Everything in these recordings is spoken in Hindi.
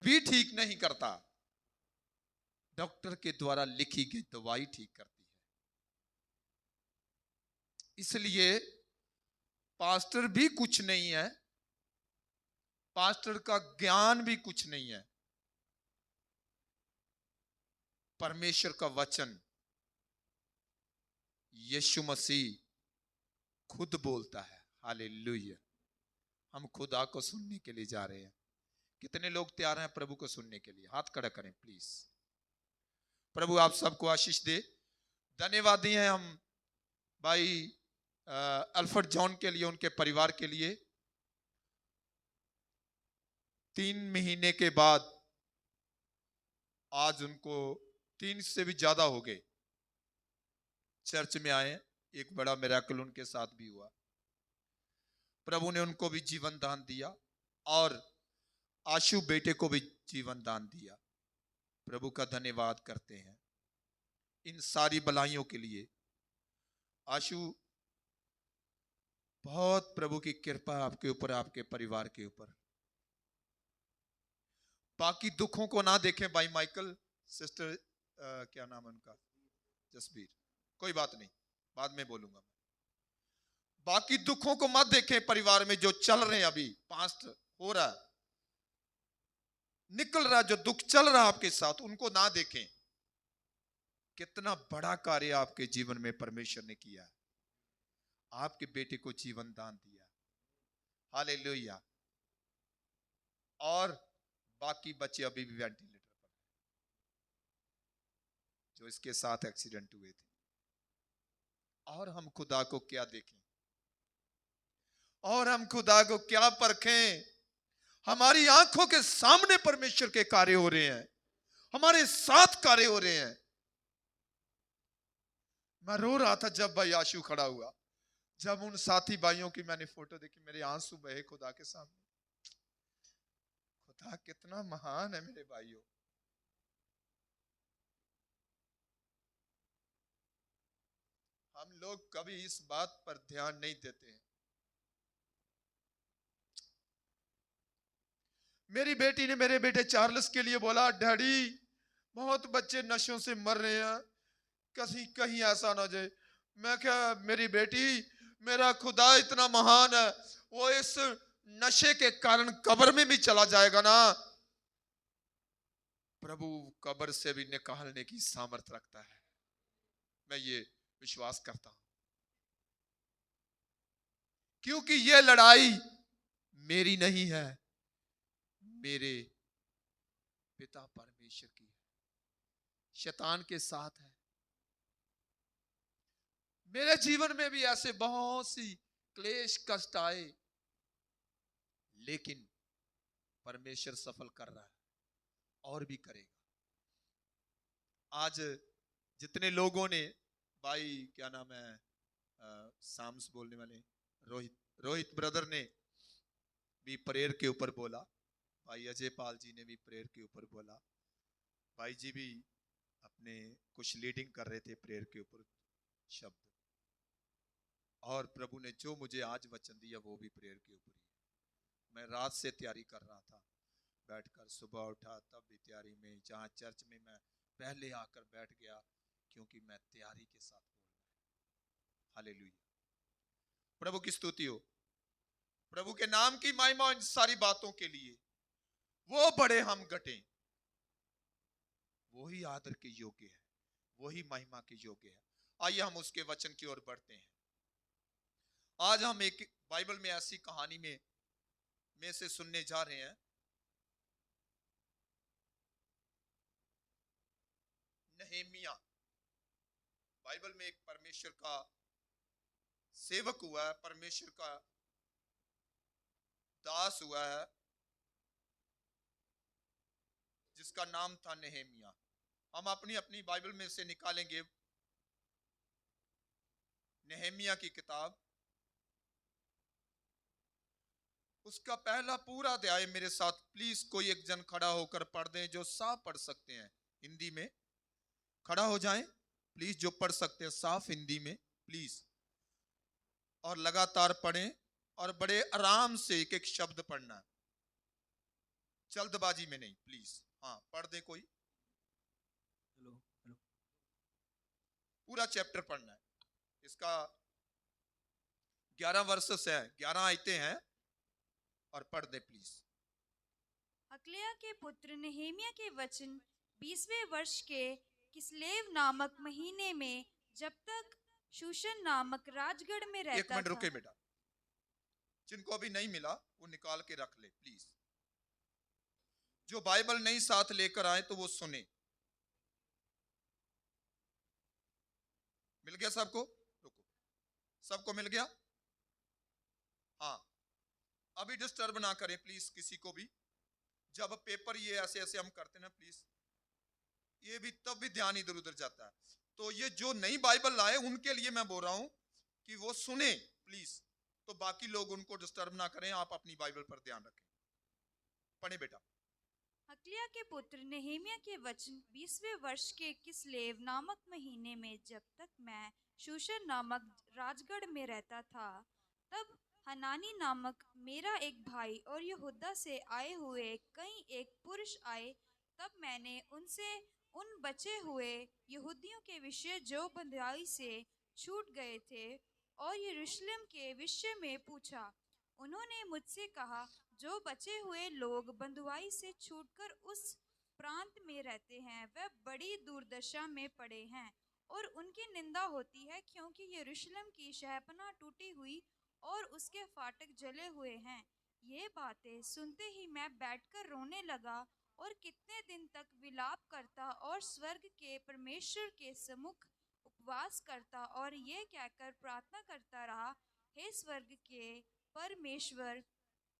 भी ठीक नहीं करता, डॉक्टर के द्वारा लिखी गई दवाई ठीक करती है। इसलिए पास्टर भी कुछ नहीं है, पास्टर का ज्ञान भी कुछ नहीं है, परमेश्वर का वचन यीशु मसीह खुद बोलता है। हालेलुया। हम खुदा को सुनने के लिए जा रहे हैं। कितने लोग तैयार हैं प्रभु को सुनने के लिए? हाथ खड़ा करें प्लीज। प्रभु आप सबको आशीष दे। धन्यवादी हैं हम भाई अल्फ्रेड जॉन के लिए, उनके परिवार के लिए। 3 महीने के बाद आज उनको 3 से भी ज्यादा हो गए चर्च में आए। एक बड़ा मिरेकल उनके साथ भी हुआ। प्रभु ने उनको भी जीवन दान दिया और आशु बेटे को भी जीवन दान दिया। प्रभु का धन्यवाद करते हैं इन सारी भलाइयों के लिए। आशु, बहुत प्रभु की कृपा आपके ऊपर, आपके परिवार के ऊपर। बाकी दुखों को ना देखें भाई माइकल, सिस्टर क्या नाम है उनका, जसबीर, कोई बात नहीं, बाद में बोलूंगा। बाकी दुखों को मत देखें परिवार में जो चल रहे हैं, अभी पास्ट हो रहा है, निकल रहा है, जो दुख चल रहा है आपके साथ, उनको ना देखें। कितना बड़ा कार्य आपके जीवन में परमेश्वर ने किया है। आपके बेटे को जीवन दान दिया। हालेलुया। और बाकी बच्चे अभी भी वेंटिलेटर पर हैं जो इसके साथ एक्सीडेंट हुए थे। और हम खुदा को क्या देखें, और हम खुदा को क्या परखें? हमारी आंखों के सामने परमेश्वर के कार्य हो रहे हैं, हमारे साथ कार्य हो रहे हैं। मैं रो रहा था जब भाई आशु खड़ा हुआ, जब उन साथी भाइयों की मैंने फोटो देखी, मेरे आंसू बहे खुदा के सामने। खुदा कितना महान है मेरे भाइयों। हम लोग कभी इस बात पर ध्यान नहीं देते हैं। मेरी बेटी ने मेरे बेटे चार्ल्स के लिए बोला, डैडी बहुत बच्चे नशों से मर रहे हैं, कहीं कहीं ऐसा ना जाए। मैं क्या, मेरी बेटी, मेरा खुदा इतना महान है, वो इस नशे के कारण कब्र में भी चला जाएगा ना। प्रभु कब्र से भी निकालने की सामर्थ रखता है, मैं ये विश्वास करता हूं। क्योंकि ये लड़ाई मेरी नहीं है, मेरे पिता परमेश्वर की है, शैतान के साथ है। मेरे जीवन में भी ऐसे बहुत सी क्लेश कष्ट आए, लेकिन परमेश्वर सफल कर रहा है और भी करेगा। आज जितने लोगों ने, भाई क्या नाम है, साम्स बोलने वाले रोहित, रोहित ब्रदर ने भी प्रेयर के ऊपर बोला, भाई अजय पाल जी ने भी प्रेयर के ऊपर बोला, भाई जी भी अपने कुछ लीडिंग कर रहे थे प्रेयर के ऊपर शब्द। और प्रभु ने जो मुझे आज वचन दिया वो भी प्रेयर के ऊपर ही है। मैं रात से तैयारी कर रहा था, बैठकर सुबह उठा तब भी तैयारी में, जहाँ चर्च में मैं पहले आकर बैठ गया, क्योंकि मैं तैयारी के साथ बोल रहा हूं। हालेलुया। प्रभु की स्तुति हो, प्रभु के नाम की महिमा इन सारी बातों के लिए। वो बड़े हम घटे, वही आदर के योग्य है, वही महिमा के योग्य है। आइए हम उसके वचन की ओर बढ़ते हैं। आज हम एक बाइबल में ऐसी कहानी में से सुनने जा रहे हैं। नहेमिया बाइबल में एक परमेश्वर का सेवक हुआ है, परमेश्वर का दास हुआ है, जिसका नाम था नहेमिया। हम अपनी अपनी बाइबल में से निकालेंगे नहेमिया की किताब, उसका पहला पूरा अध्याय मेरे साथ प्लीज कोई एक जन खड़ा होकर पढ़ दें, जो साफ पढ़ सकते हैं हिंदी में। खड़ा हो जाएं प्लीज, जो पढ़ सकते हैं साफ हिंदी में प्लीज, और लगातार पढ़ें और बड़े आराम से एक एक शब्द पढ़ना है। जल्दबाजी में नहीं, प्लीज। हाँ, पढ़ दे कोई। Hello hello. पूरा चैप्टर पढ़ना है। इसका 11 वर्सेस है, 11 आयतें हैं, और पढ़ दे प्लीज। हकलिया के पुत्र नेहेमिया के वचन 20वें वर्ष के किस्लेव नामक महीने में, जब तक शूशन नामक राजगढ़ में एक रहता मिनट था। रुके बेटा, जिनको अभी नहीं मिला वो निकाल के रख ले प्लीज। जो बाइबल नहीं साथ लेकर आए तो वो सुने। मिल गया सबको? रुको, सबको मिल गया? हाँ, अभी डिस्टर्ब ना करें प्लीज किसी को भी। जब पेपर ये ऐसे ऐसे हम करते ना प्लीज, ये भी तब भी ध्यान इधर उधर जाता है। तो ये जो नई बाइबल लाए उनके लिए मैं बोल रहा हूं कि वो सुने प्लीज, तो बाकी लोग उनको डिस्टर्ब ना करें। आप अपनी बाइबल पर ध्यान रखें। पढ़े बेटा। हकलिया के पुत्र नेहेमिया के वचन 20वें वर्ष के किस्लेव नामक महीने में, जब तक मैं शूशन नामक राजगढ़ में रहता था, तब हनानी नामक मेरा एक भाई और यहूदा से आए हुए कई एक पुरुष आए। तब मैंने उनसे उन बचे हुए यहूदियों के विषय जो बंधुआई से छूट गए थे और यरूशलेम के विषय में पूछा। उन्होंने मुझसे कहा, जो बचे हुए लोग बंधुआई से छूटकर उस प्रांत में रहते हैं, वह बड़ी दुर्दशा में पड़े हैं और उनकी निंदा होती है, क्योंकि यरूशलेम की शहपनाह टूटी हुई और उसके फाटक जले हुए हैं। ये बातें सुनते ही मैं बैठकर रोने लगा और कितने दिन तक विलाप करता और स्वर्ग के परमेश्वर के सम्मुख उपवास करता और ये कहकर प्रार्थना करता रहा, हे स्वर्ग के परमेश्वर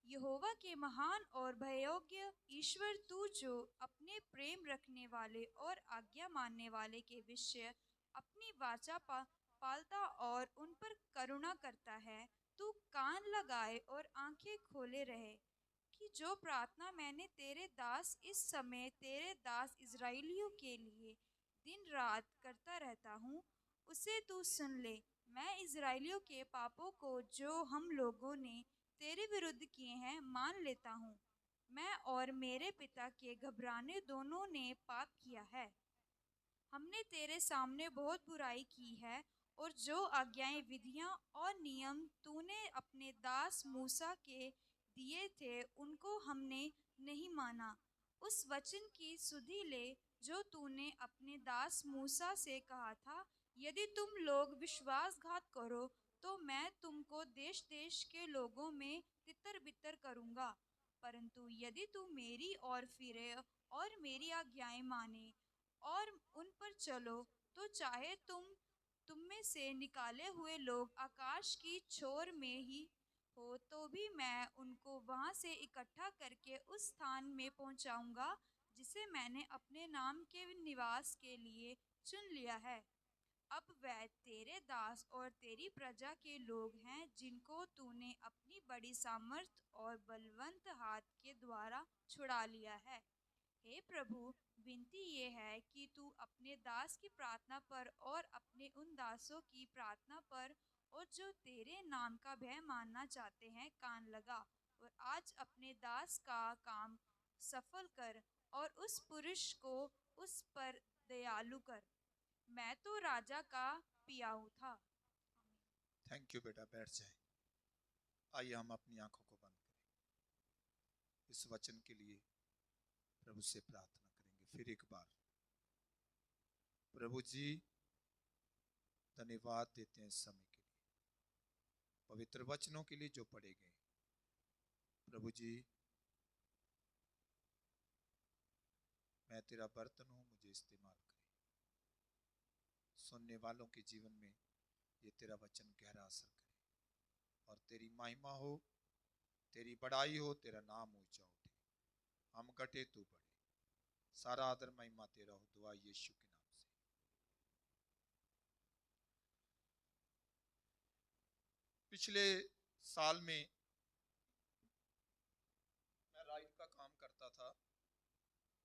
यहोवा के महान और भययोग्य ईश्वर, तू जो अपने प्रेम रखने वाले और आज्ञा मानने वाले के विषय अपनी वाचा पालता और उन पर करुणा करता है, तू कान लगाए और आंखें खोले रहे कि जो प्रार्थना मैंने तेरे दास इस समय तेरे दास इज़राइलियों के लिए दिन रात करता रहता हूँ, उसे तू सुन ले। मैं इज़राइलियों के पापों को जो हम लोगों ने तेरे विरुद्ध किए हैं मान लेता हूँ। मैं और मेरे पिता के घबराने दोनों ने पाप किया है। हमने तेरे सामने बहुत बुराई की है और जो आज्ञाएं, विधियां और नियम तूने अपने दास मूसा के दिए थे, उनको हमने नहीं माना। उस वचन की सुधि ले जो तूने अपने दास मूसा से कहा था, यदि तुम लोग विश्वासघात करो तो मैं तुमको देश देश के लोगों में तितर बितर करूंगा। परंतु यदि तू मेरी ओर फिरे और मेरी आज्ञाएं माने और उन पर चलो, तो चाहे तुम में से निकाले हुए लोग आकाश की छोर में ही हो, तो भी मैं उनको वहां से इकट्ठा करके उस स्थान में पहुंचाऊंगा जिसे मैंने अपने नाम के निवास के लिए चुन लिया है। अब वह तेरे दास और तेरी प्रजा के लोग हैं, जिनको तूने अपनी बड़ी सामर्थ और बलवंत हाथ के द्वारा छुड़ा लिया है। हे प्रभु, विनती ये है कि तू अपने दास की प्रार्थना पर और अपने उन दासों की प्रार्थना पर और जो तेरे नाम का भय मानना चाहते हैं कान लगा, और आज अपने दास का काम सफल कर और उस पुरुष को उस पर दयालु कर। मैं तो राजा का पियाऊ था। थैंक यू बेटा, बैठ जाए। आइए हम अपनी आंखों को बंद करें। इस वचन के लिए प्रभु से प्रार्थना करेंगे फिर एक बार। प्रभु जी, धन्यवाद देते हैं इस समय के लिए, पवित्र वचनों के लिए जो पढ़े गए। प्रभु जी, मैं तेरा बर्तन हूं, मुझे इस्तेमाल करें। सुनने वालों के जीवन में ये तेरा वचन गहरा असर करे और तेरी महिमा हो, तेरी बड़ाई हो, तेरा नाम ऊंचा उठे। हम घटे तू बढ़े। सारा आदर महिमा तेरा हो। दुआ यीशु के नाम से। पिछले साल में मैं राइड का काम करता था।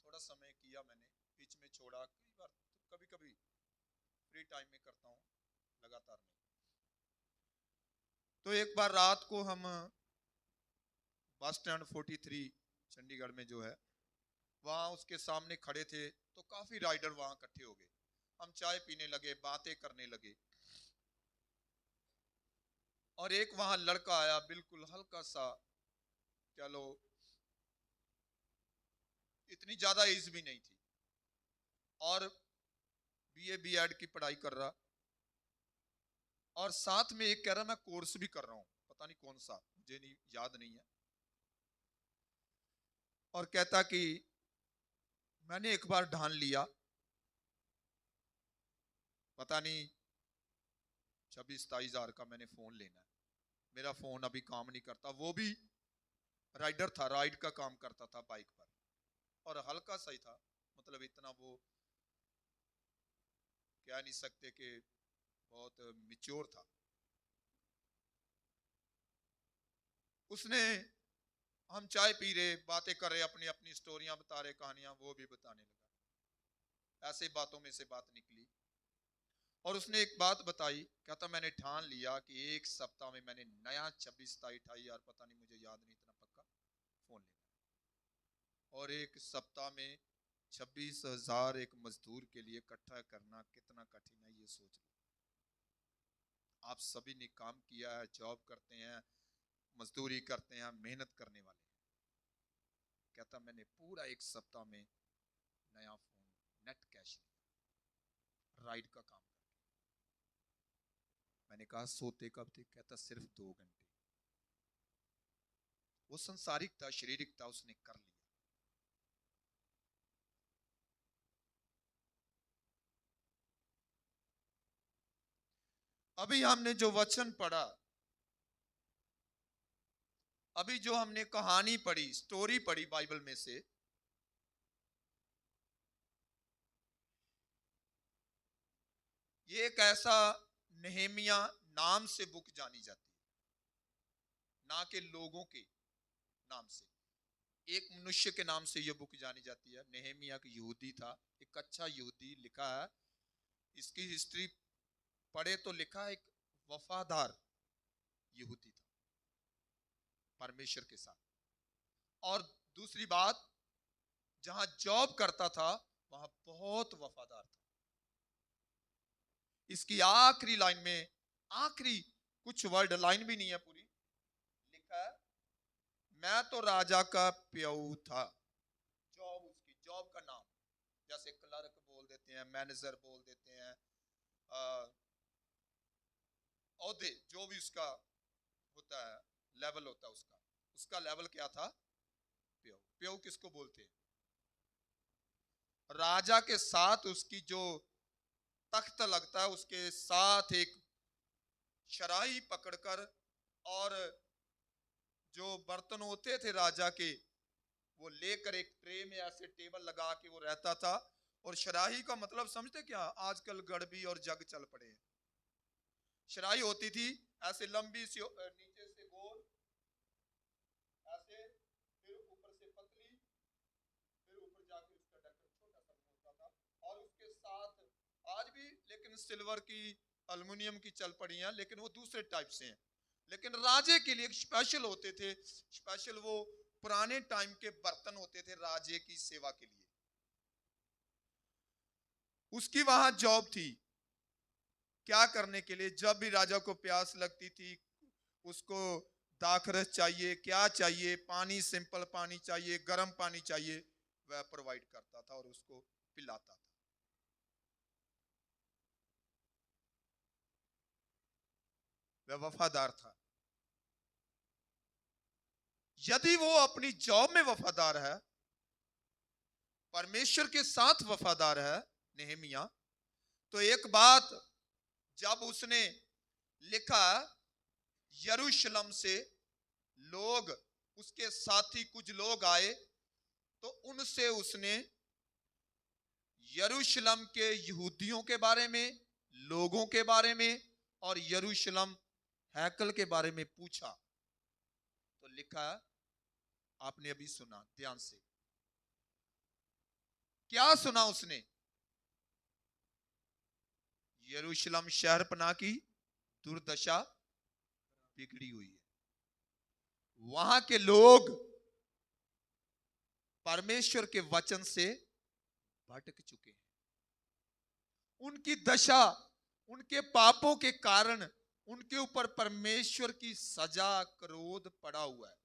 थोड़ा समय किया मैंने, बीच में छोड़ा। कई बार तो कभी कभी फ्री टाइम में करता हूँ, लगातार नहीं। तो एक बार रात को हम बस स्टैंड 43 चंडीगढ़ में जो है, वहां उसके सामने खड़े थे तो काफी राइडर वहां इकट्ठे हो गए। हम चाय पीने लगे, बातें करने लगे, और एक वहां लड़का आया, बिल्कुल हल्का सा, चलो इतनी ज्यादा एज भी नहीं थी, और बीए बीएड की पढ़ाई कर रहा, और साथ में एक कह रहा मैं कोर्स भी कर रहा हूं, पता नहीं कौन सा, मुझे नहीं याद नहीं है, और कहता कि मैंने एक बार ठान लिया, पता नहीं 26-27 हजार का मैंने फोन लेना है, मेरा फोन अभी काम नहीं करता। वो भी राइडर था, राइड का काम करता था बाइक पर, और हल्का सा ही था, मतलब इतना वो कह नहीं सकते कि बहुत मिच्योर था। उसने, हम चाय पी रहे, बातें कर रहे, अपनी अपनी स्टोरियां बता रहे, कहानियां वो भी बताने लगा। ऐसे बातों में से बात निकली, और उसने एक बात बताई, कहता मैंने ठान लिया कि एक सप्ताह में मैंने नया 26-28 हजार, पता नहीं मुझे याद नहीं इतना पक्का, फोन लेना, और एक सप्ताह में 26 हजार एक मजदूर के लिए इकट्ठा करना कितना कठिन है, ये सोच लो। आप सभी ने काम किया है, जॉब करते हैं, मजदूरी करते हैं, मेहनत करने वाले हैं। कहता मैंने पूरा एक सप्ताह में नया फोन, नेट कैश लिया, राइड का काम करके। मैंने कहा सोते कब थे? कहता सिर्फ 2 घंटे। वो संसारिक था, शारीरिक था, उसने कर लिया। अभी हमने जो वचन पढ़ा, अभी जो हमने कहानी पढ़ी, स्टोरी पढ़ी बाइबल में से, ये एक ऐसा नेहेमिया नाम से बुक जानी जाती है, ना कि लोगों के नाम से। एक मनुष्य के नाम से यह बुक जानी जाती है। नेहेमिया एक यहूदी था, एक अच्छा यहूदी, लिखा है इसकी हिस्ट्री पढ़े तो लिखा है एक वफादार यहूदी था परमेश्वर के साथ। और दूसरी बात, जहां जॉब करता था वहां बहुत वफादार था। इसकी आखिरी लाइन में, आखिरी कुछ वर्ड, लाइन भी नहीं है पूरी, लिखा है मैं तो राजा का प्याऊ था। जॉब, उसकी जॉब का नाम, जैसे क्लर्क बोल देते हैं, मैनेजर बोल देते हैं, औहदे जो भी उसका होता है, लेवल होता है उसका, उसका लेवल क्या था? प्याऊ। प्याऊ किसको बोलते हैं? राजा के साथ उसकी जो तख्त लगता है, उसके साथ एक शराही पकड़कर, और जो बर्तन होते थे राजा के, वो लेकर एक ट्रे में ऐसे टेबल लगा के वो रहता था। और शराही का मतलब समझते क्या? आजकल गड़बी और जग चल पड़े हैं। शराही होती थी ऐसे लंबी सी, नीचे से गोल ऐसे, फिर ऊपर से पतली, फिर ऊपर जाके उसका ढक्कन छोटा सा होता था। और उसके साथ आज भी लेकिन सिल्वर की, एल्युमिनियम की चल पड़ी हैं, लेकिन वो दूसरे टाइप से हैं। लेकिन राजे के लिए स्पेशल होते थे, स्पेशल वो पुराने टाइम के बर्तन होते थे राजे की सेवा के लिए। उसकी वहां जॉब थी, क्या करने के लिए? जब भी राजा को प्यास लगती थी, उसको दाखरस चाहिए, क्या चाहिए, पानी, सिंपल पानी चाहिए, गर्म पानी चाहिए, वह प्रोवाइड करता था और उसको पिलाता था। वह वफादार था। यदि वो अपनी जॉब में वफादार है, परमेश्वर के साथ वफादार है नेहेमिया, तो एक बात, जब उसने लिखा यरूशलेम से लोग, उसके साथी कुछ लोग आए, तो उनसे उसने यरूशलेम के यहूदियों के बारे में, लोगों के बारे में, और यरूशलेम हैकल के बारे में पूछा। तो लिखा, आपने अभी सुना, ध्यान से क्या सुना उसने? यरूशलेम शहर पना की दुर्दशा बिगड़ी हुई है, वहां के लोग परमेश्वर के वचन से भटक चुके हैं। उनकी दशा, उनके पापों के कारण उनके ऊपर परमेश्वर की सजा, क्रोध पड़ा हुआ है।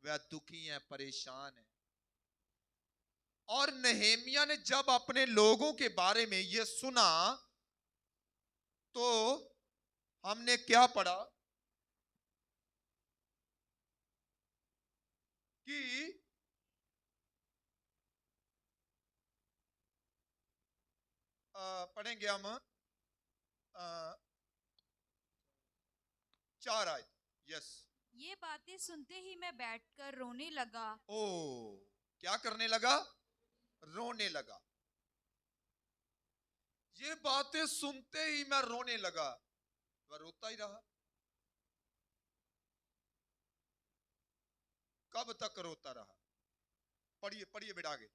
वह दुखी हैं, परेशान हैं। और नहेमिया ने जब अपने लोगों के बारे में यह सुना तो हमने क्या पढ़ा कि पढ़ेंगे हम 4 आयत। यस। ये बातें सुनते ही मैं बैठकर रोने लगा। ओ, क्या करने लगा? रोने लगा। ये बातें सुनते ही मैं रोने लगा। वह रोता ही रहा। कब तक रोता रहा? पढ़िए पढ़िए बेटा आगे।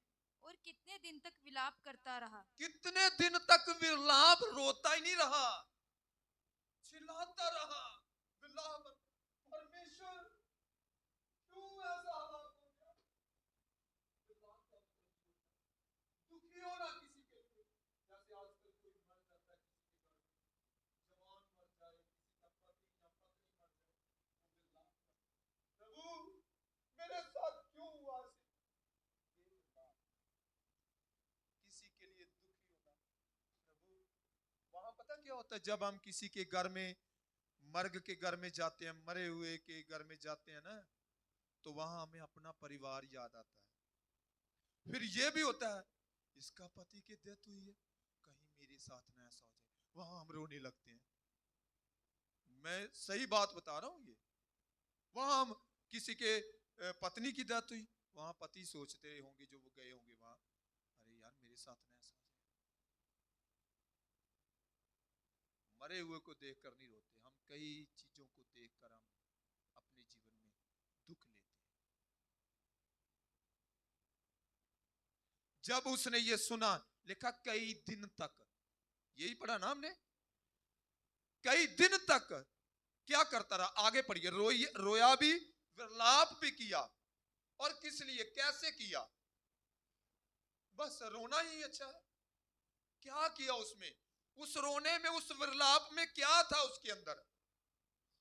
और कितने दिन तक विलाप करता रहा। कितने दिन तक विलाप, रोता ही नहीं रहा, चिल्लाता रहा, विलाप। परमेश्वर क्यों ऐसा हालात हो गया? विलाप का मतलब दुखी होना किसी के लिए। जैसे आजकल कोई मर जाता है, किसी के घर में जवान मर जाए, किसी का पति या पत्नी मर जाए, वो विलाप करता है, प्रभु मेरे साथ क्यों हुआ? ये विलाप। किसी के लिए दुखी होना, प्रभु। वहां पता क्या होता है, जब हम किसी के घर में, मर्ग के घर में जाते हैं, मरे हुए के घर में जाते हैं ना, तो वहां हमें अपना परिवार याद आता है। फिर यह भी होता है, इसका पति की डेथ हुई है, कहीं मेरे साथ ना ऐसा हो जाए, वहां हम रोने लगते हैं। मैं सही बात बता रहा हूं। ये वहां हम किसी के पत्नी की डेथ हुई, वहां पति सोचते होंगे, जो वो गए होंगे वहां, अरे यार मेरे साथ ना ऐसा हो जाए। मरे हुए को देखकर नहीं रोते हम, कई चीजों को देखकर हम अपने जीवन में दुख लेते हैं। जब उसने ये सुना, लिखा कई दिन तक, यही पढ़ा ना हमने, कई दिन तक क्या करता रहा? आगे पढ़िए। रोया भी, विलाप भी किया। और किस लिए, कैसे किया? बस रोना ही अच्छा है। क्या किया उसमें? उस रोने में, उस विलाप में क्या था उसके अंदर?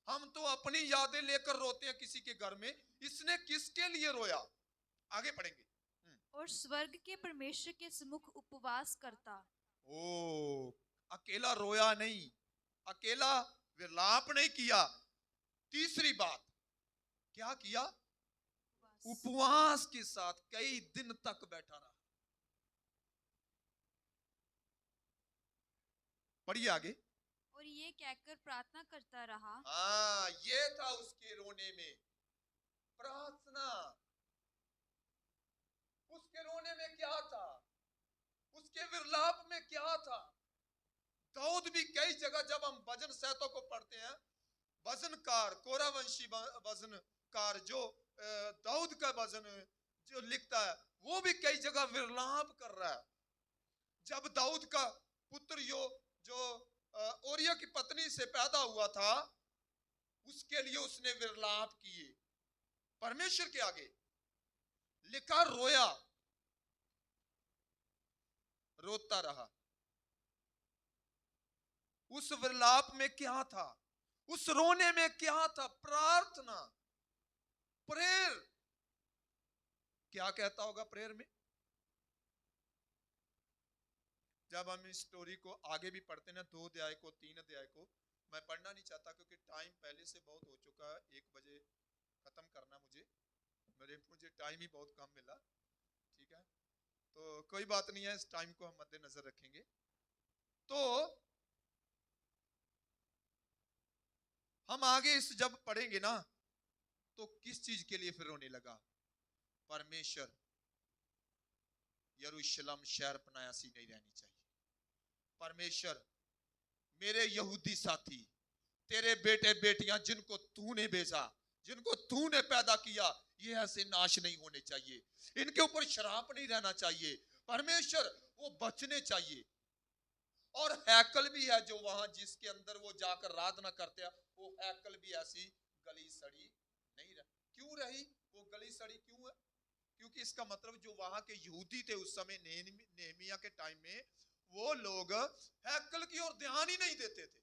हम तो अपनी यादें लेकर रोते हैं किसी के घर में, इसने किसके लिए रोया? आगे पढ़ेंगे। और स्वर्ग के परमेश्वर के सम्मुख उपवास करता। ओ, अकेला रोया नहीं, अकेला विलाप नहीं किया। तीसरी बात क्या किया? उपवास के साथ कई दिन तक बैठा रहा। पढ़िए आगे। और ये कहकर प्रार्थना करता रहा। हाँ, ये था उसके रोने में, प्रार्थना। उसके रोने में क्या था? उसके विलाप में क्या था? दाऊद भी कई जगह, जब हम भजन संहिता को पढ़ते हैं, भजनकार, कोरावंशी भजनकार जो दाऊद का भजन जो लिखता है, वो भी कई जगह विलाप कर रहा है। जब दाऊद का पुत्र जो ओरिया की पत्नी से पैदा हुआ था, उसके लिए उसने विलाप किए परमेश्वर के आगे। लिखा रोया, रोता रहा। उस विलाप में क्या था? उस रोने में क्या था? प्रार्थना, प्रेयर। क्या कहता होगा प्रेयर में? जब हम इस स्टोरी को आगे भी पढ़ते ना, 2 अध्याय को, 3 अध्याय को, मैं पढ़ना नहीं चाहता क्योंकि टाइम पहले से बहुत हो चुका है। 1 बजे खत्म करना मुझे टाइम ही बहुत कम मिला। ठीक है, तो कोई बात नहीं है, इस टाइम को हम मद्देनजर रखेंगे। तो हम आगे इस जब पढ़ेंगे ना, तो किस चीज के लिए फिर रोने लगा? परमेश्वर, यरूशलेम शहर पनायासी नहीं रहनी चाहिए। परमेश्वर, मेरे यहूदी साथी, तेरे बेटे बेटियां जिनको तूने भेजा, जिनको तूने पैदा किया, ये ऐसे नाश नहीं होने चाहिए। इनके ऊपर शराप नहीं रहना चाहिए। परमेश्वर, वो बचने चाहिए। और हैकल भी है जो वहां, जिसके अंदर वो जाकर आराधना करते हैं, वो हैकल भी ऐसी गली सड़ी नहीं रही। क्यों रही वो गली सड़ी? क्यों है? क्योंकि इसका मतलब जो वहां के यहूदी थे उस समय नेहमिया के टाइम में, वो लोग हैकल की ओर ध्यान ही नहीं देते थे।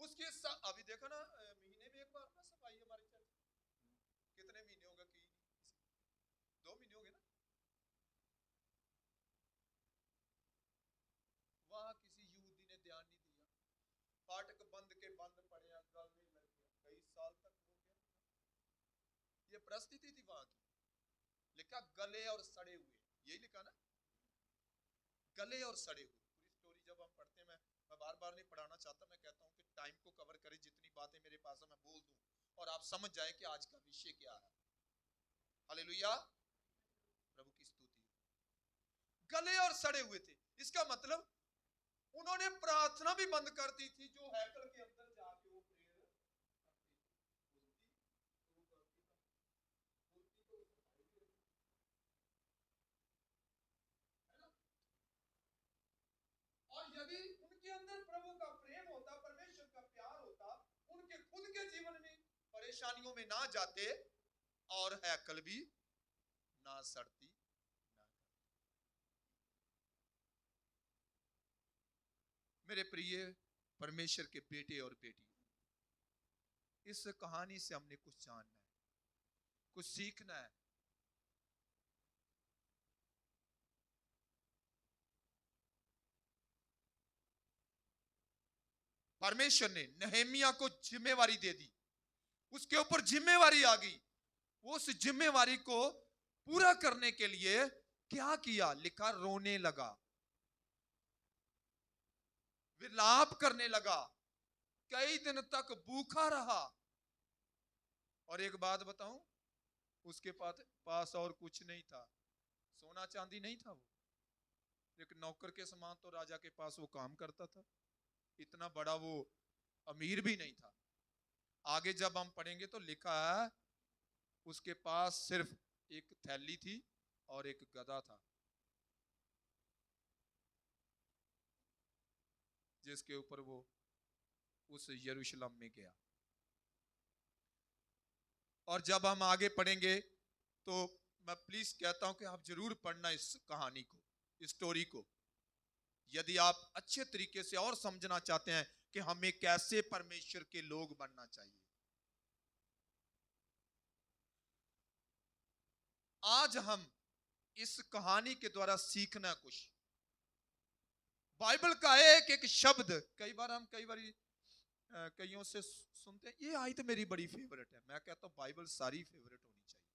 उसके साथ अभी देखो ना, महीने में एक बार ना सफाई हमारे चर्च, कितने महीने होगा कि 2 महीने हो गए ना, वहां किसी यहूदी ने ध्यान नहीं दिया, फाटक बंद के बंद पड़े, गल में लग गया, कई साल तक हो गया। ये परिस्थिति थी वहां की। लिखा गले और सड़े हुए, यही लिखा ना, गले और सड़े हुए। पूरी स्टोरी जब हम पढ़ते हैं, मैं बार बार नहीं पढ़ाना चाहता, मैं कहता हूं कि टाइम को कवर करें, जितनी बातें मेरे पास है मैं बोल दूं और आप समझ जाए कि आज का विषय क्या है। हालेलुया, प्रभु की स्तुति हो। गले और सड़े हुए थे, इसका मतलब उन्होंने प्रार्थना भी बंद कर दी थी। जो हैकल के अंदर जाके वो प्रेयर और यदि उनके अंदर प्रभु का प्रेम होता, परमेश्वर का प्यार होता, उनके खुद के जीवन में परेशानियों में ना जाते और हैकल भी ना सड़ती ना। मेरे प्रिय परमेश्वर के बेटे और बेटी, इस कहानी से हमने कुछ जानना है, कुछ सीखना है। परमेश्वर ने नहमिया को जिम्मेवारी दे दी, उसके ऊपर जिम्मेवारी आ गई। उस जिम्मेवारी को पूरा करने के लिए क्या किया? लिखा रोने लगा, विलाप करने लगा, कई दिन तक भूखा रहा। और एक बात बताऊं, उसके पास और कुछ नहीं था, सोना चांदी नहीं था, वो एक नौकर के समान तो राजा के पास वो काम करता था, इतना बड़ा वो अमीर भी नहीं था। आगे जब हम पढ़ेंगे तो लिखा है उसके पास सिर्फ एक थैली थी और एक गधा था, जिसके ऊपर वो उस यरूशलेम में गया। और जब हम आगे पढ़ेंगे तो मैं प्लीज कहता हूं कि आप जरूर पढ़ना इस कहानी को, इस स्टोरी को, यदि आप अच्छे तरीके से और समझना चाहते हैं कि हमें कैसे परमेश्वर के लोग बनना चाहिए। आज हम इस कहानी के द्वारा सीखना कुछ, बाइबल का एक एक शब्द, कई बार कईयों से सुनते हैं ये आयत मेरी बड़ी फेवरेट है। मैं कहता हूं बाइबल सारी फेवरेट होनी चाहिए,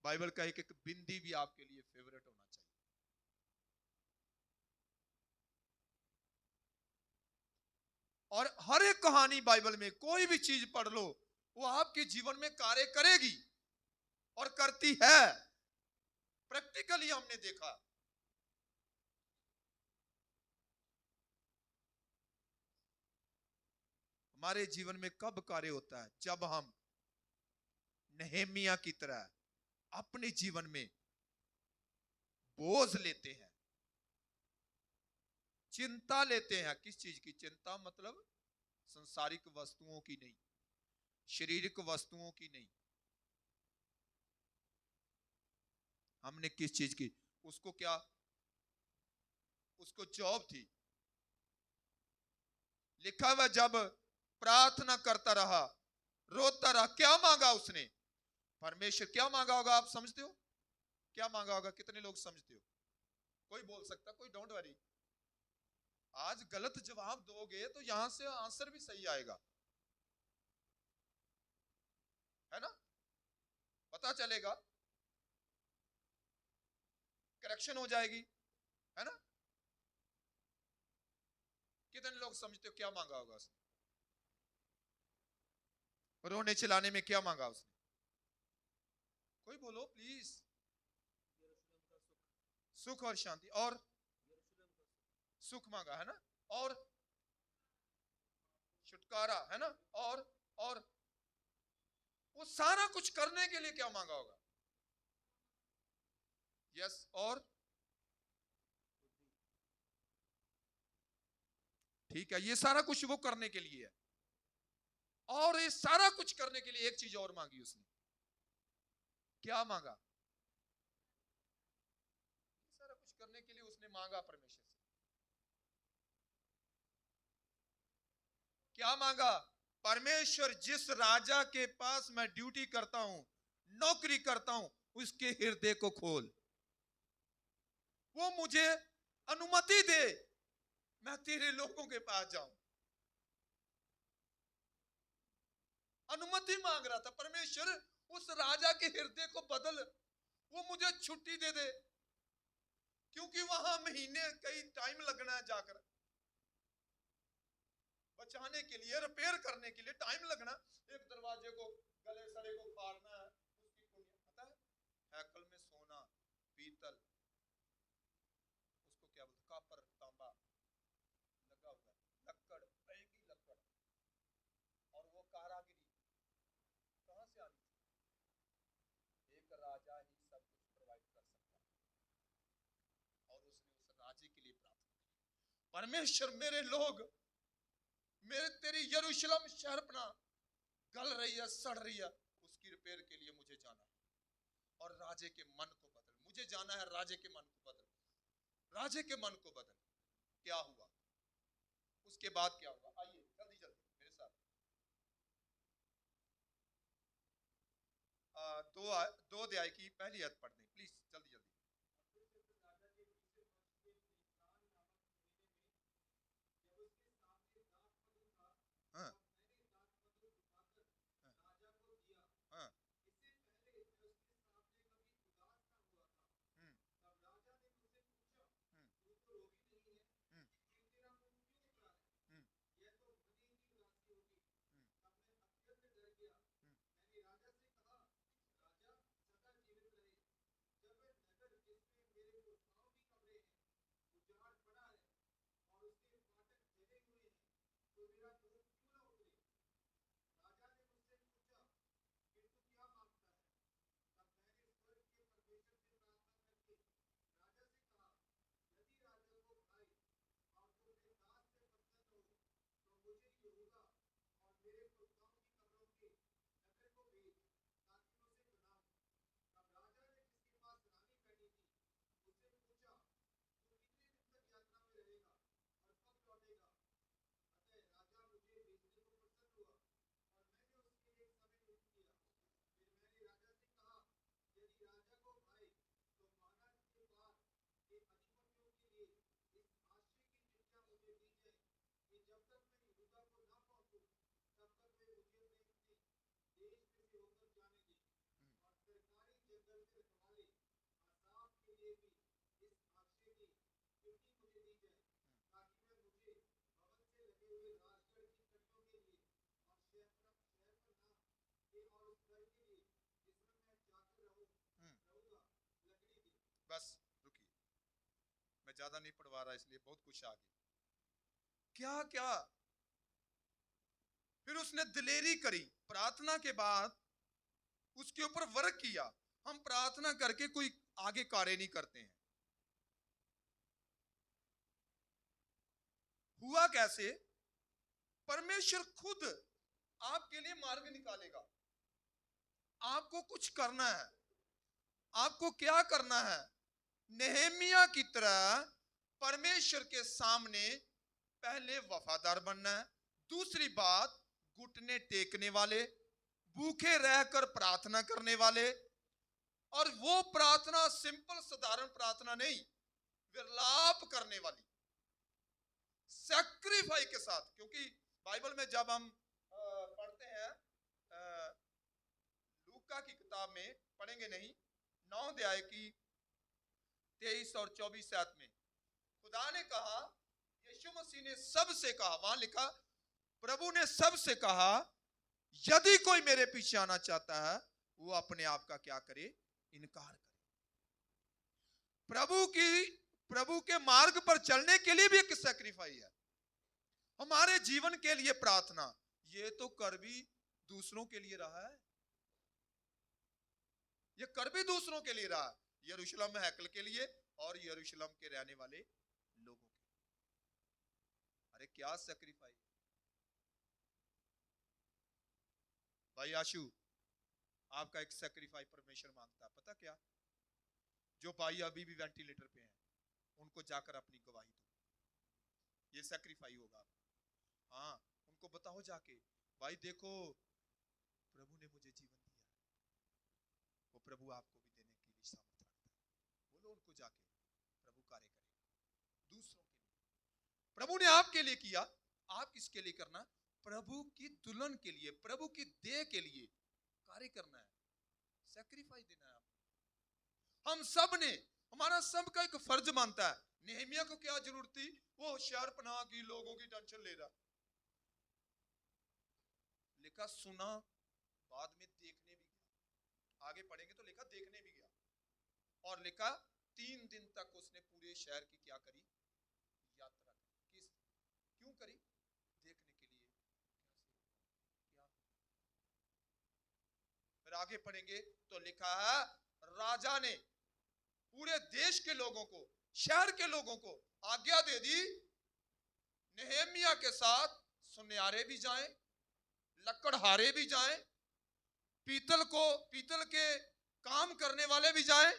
बाइबल का एक एक बिंदी भी आपके लिए फेवरेट होना चाहिए। और हर एक कहानी बाइबल में, कोई भी चीज पढ़ लो, वो आपके जीवन में कार्य करेगी और करती है। प्रैक्टिकली हमने देखा। हमारे जीवन में कब कार्य होता है? जब हम नहमिया की तरह अपने जीवन में बोझ लेते हैं, चिंता लेते हैं। किस चीज की चिंता? मतलब संसारिक वस्तुओं की नहीं, शारीरिक वस्तुओं की नहीं। हमने किस चीज की? उसको क्या, उसको जॉब थी। लिखा हुआ जब प्रार्थना करता रहा, रोता रहा, क्या मांगा उसने? परमेश्वर क्या मांगा होगा? आप समझते हो क्या मांगा होगा? कितने लोग समझते हो? कोई बोल सकता, कोई डोंट वरी। आज गलत जवाब दोगे तो यहां से आंसर भी सही आएगा, है ना? पता चलेगा, करेक्शन हो जाएगी, है ना? कितने लोग समझते हो क्या मांगा होगा उसने? रोने चिल्लाने में क्या मांगा उसने? कोई बोलो प्लीज। सुख और शांति और सुख मांगा, है ना? और छुटकारा, है ना? और वो सारा कुछ करने के लिए क्या मांगा होगा? यस, और ठीक है, ये सारा कुछ वो करने के लिए है। और ये सारा कुछ करने के लिए एक चीज और मांगी उसने, क्या मांगा? सारा कुछ करने के लिए उसने मांगा परमेश्वर से। क्या मांगा? परमेश्वर जिस राजा के पास मैं ड्यूटी करता हूं, नौकरी करता हूं, उसके हृदय को खोल, वो मुझे अनुमति दे, मैं तेरे लोगों के पास जाऊं। अनुमति मांग रहा था परमेश्वर, उस राजा के हृदय को बदल, वो मुझे छुट्टी दे दे, क्योंकि वहां महीने कई टाइम लगना है, जाकर बचाने के लिए, रिपेयर करने के लिए टाइम लगना, एक दरवाजे को, गले सड़े को फाड़ना है, उसकी कुंडियां, पता है हैकल में सोना, पीतल, उसको क्या बोलते, कापर, तांबा लगा हुआ है, लक्कड़, एक ही लक्कड़, और वो कारागिरी कहां से आनी थी? एक राजा ही सब कुछ प्रोवाइड कर सकता है, और उसने उस राजे के लिए प्रार्थना की, परमेश्वर मेरे लोग, मेरे तेरी यरूशलेम शहर अपना गल रही है, सड़ रही है, उसकी रिपेयर के लिए मुझे जाना है, और राजे के मन को बदल, मुझे जाना है, राजे के मन को बदल, राजे के मन को बदल। क्या हुआ उसके बाद? क्या हुआ? आइए जल्दी जल्दी मेरे साथ, दो अध्याय की पहली आयत पढ़ दें प्लीज, जल्दी जल्दी। हाँ, हाँ, हम्म, हम्म, हम्म, हम्म। बस रुकिए, मैं ज्यादा नहीं पढ़वा रहा, इसलिए बहुत कुछ आगे। क्या क्या फिर उसने दिलेरी करी, प्रार्थना के बाद उसके ऊपर वर्क किया। हम प्रार्थना करके कोई आगे कार्य नहीं करते हैं। हुआ कैसे? परमेश्वर खुद आपके लिए मार्ग निकालेगा। आपको कुछ करना है। आपको क्या करना है? नेहेमिया की तरह परमेश्वर के सामने पहले वफादार बनना है। दूसरी बात, घुटने टेकने वाले, भूखे रहकर प्रार्थना करने वाले, और वो प्रार्थना सिंपल साधारण प्रार्थना नहीं, विलाप करने वाली, सैक्रिफाई के साथ। क्योंकि बाइबल में जब हम पढ़ते हैं, लूका की किताब में पढ़ेंगे नहीं, 9 अध्याय की 23 और 24 आयत में खुदा ने कहा, यीशु मसीह ने सबसे कहा, वहां लिखा प्रभु ने सबसे कहा, यदि कोई मेरे पीछे आना चाहता है वो अपने आप का क्या करे? इनकार करे। प्रभु के मार्ग पर चलने के लिए भी एक सैक्रिफाई है। हमारे जीवन के लिए प्रार्थना, ये तो कर भी दूसरों के लिए रहा है, ये कर भी दूसरों के लिए रहा, यरूशलेम हैकल के लिए और यरूशलेम के रहने वाले लोगों के। अरे क्या सैक्रिफाई! भाई आशु, आपका एक सेक्रीफाइस परमेश्वर मांगता है, पता क्या? जो भाई अभी भी वेंटिलेटर पे हैं, उनको जाकर अपनी गवाही दो, ये सेक्रीफाइस होगा। हाँ, उनको बताओ जाके, भाई देखो प्रभु ने मुझे जीवन दिया है, वो प्रभु आपको भी देने की भी सामर्थ रखता है। बोलो उनको जाके, प्रभु कार्य करेगा दूसरों के लिए। प्रभु ने आपके लिए किया, आप किसके लिए करना? प्रभु की दुल्हन के लिए, प्रभु की देह के लिए कार्य करना है, सैक्रिफाइस देना है आपको। हम सब ने, हमारा सबका एक फर्ज मानता है। नेहमिया को क्या जरूरत थी? वो होशियार पनाह की लोगों की टेंशन ले रहा, लिखा सुना, बाद में देखने भी गया, आगे पढ़ेंगे तो लिखा देखने भी गया, और लिखा 3 दिन तक उसने पूरे शहर की क्या करी? यात्रा करी। किस क्यों करी? देखने के लिए क्या। फिर आगे पढ़ेंगे तो लिखा है राजा ने पूरे देश के लोगों को, शहर के लोगों को आज्ञा दे दी, नेहमिया के साथ सुनियारे भी जाएं, लकड़हारे भी जाएं, पीतल के काम करने वाले भी जाएं।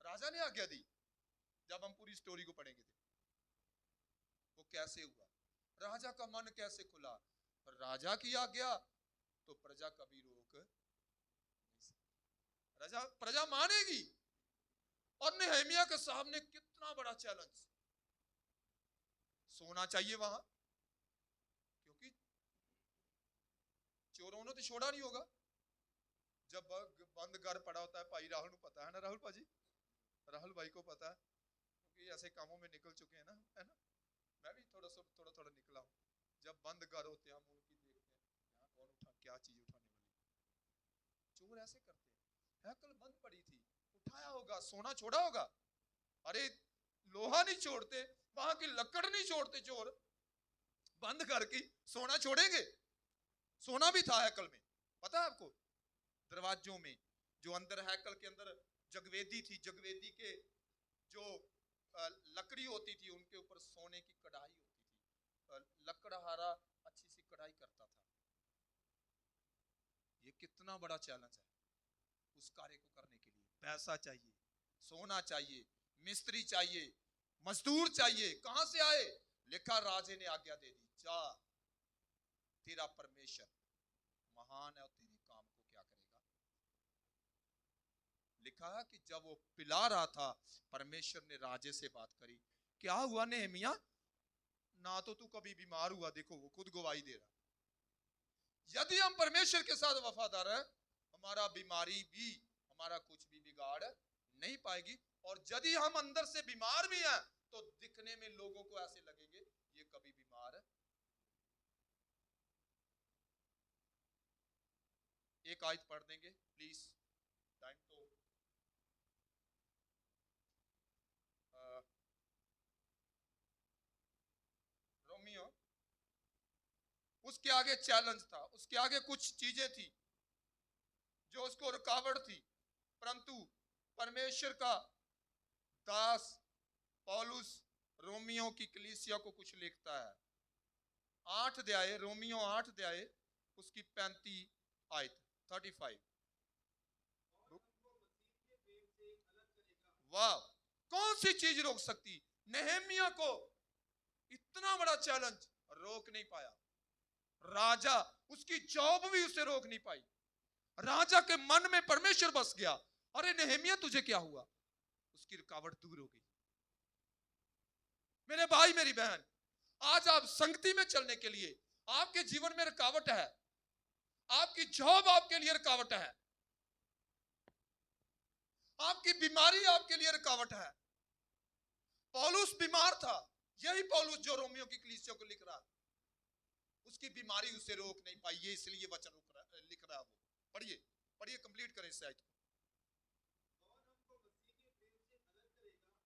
राजा ने आज्ञा दी। जब हम पूरी स्टोरी को पढ़ेंगे वो कैसे हुआ, राजा का मन कैसे खुला, राजा की आज्ञा तो प्रजा कभी रोक नहीं सकती, प्रजा मानेगी। और नेहमिया के सामने कितना बड़ा चैलेंज, सोना चाहिए वहां, क्योंकि चोरों ने तो छोड़ा नहीं होगा। जब बंद घर पड़ा होता है, भाई राहुल को पता है ना, राहुल भाजी, राहुल भाई को पता है, क्योंकि ऐसे कामों में निकल चुके हैं ना, है ना, मैं भी थोड़ा निकला हूं। जब बंद घर होते हैं हम उनकी देखते हैं, यहाँ कौन उठा, क्या चीज उठाने वाली। चोर ऐसे करते हैं, हैकल बंद पड़ी थी, उठाया होगा, सोना छोड़ा होगा। अरे लोहा नहीं छोड़ते, वहां की लकड़ नहीं छोड़ते चोर, बंद करके सोना छोड़ेंगे। सोना भी था हैकल में, पता है आपको, दरवाजों में जो अंदर हैकल के अंदर जगवेदी थी, जगवेदी के जो लकड़ी होती थी उनके ऊपर सोने की कढ़ाई होती थी, लकड़हारा अच्छी सी कढ़ाई करता था। ये कितना बड़ा चैलेंज है उस कार्य को करने के लिए। पैसा चाहिए, सोना चाहिए, मिस्त्री चाहिए, मजदूर चाहिए, कहां से आए? लिखा राजे ने आज्ञा दे दी, जा तेरा परमेश्वर महान है और तेरे काम को क्या करेगा। लिखा है कि जब वो पिला रहा था, परमेश्वर ने राजे से बात करी, क्या हुआ नेहमिया, ना तो तू कभी बीमार हुआ, देखो वो खुद गवाही दे रहा। यदि हम परमेश्वर के साथ वफादार हैं, हमारा बीमारी भी हमारा कुछ भी बिगाड़ नहीं पाएगी। और यदि हम अंदर से बीमार भी हैं तो दिखने में लोगों को ऐसे लगेंगे ये कभी बीमार। एक आयत पढ़ देंगे प्लीज, टाइम तो रोमियो, उसके आगे चैलेंज था, उसके आगे कुछ चीजें थी जो उसको रुकावट थी, परंतु परमेश्वर का दास पौलुस रोमियो की कलीसिया को कुछ लिखता है। 8 अध्याय, रोमियो 8 अध्याय उसकी 35 आयत 35। वाह, कौन सी चीज रोक सकती? नेहमिया को इतना बड़ा चैलेंज रोक नहीं पाया राजा, उसकी जॉब भी उसे रोक नहीं पाई। राजा के मन में परमेश्वर बस गया, अरे नेहमिया तुझे क्या हुआ, उसकी रुकावट दूर हो गई। मेरे भाई मेरी बहन, आज आप संगति में चलने के लिए आपके जीवन में रुकावट है, आपकी जॉब आपके लिए रुकावट है, आपकी बीमारी आपके लिए रुकावट है। पौलुस बीमार था, यही पौलुस जो रोमियो की कलीसिया को लिख रहा, उसकी बीमारी उसे रोक नहीं पाई, ये इसलिए वचन लिख रहा। वो पढ़िए पढ़िए, कंप्लीट करें इस आयत को।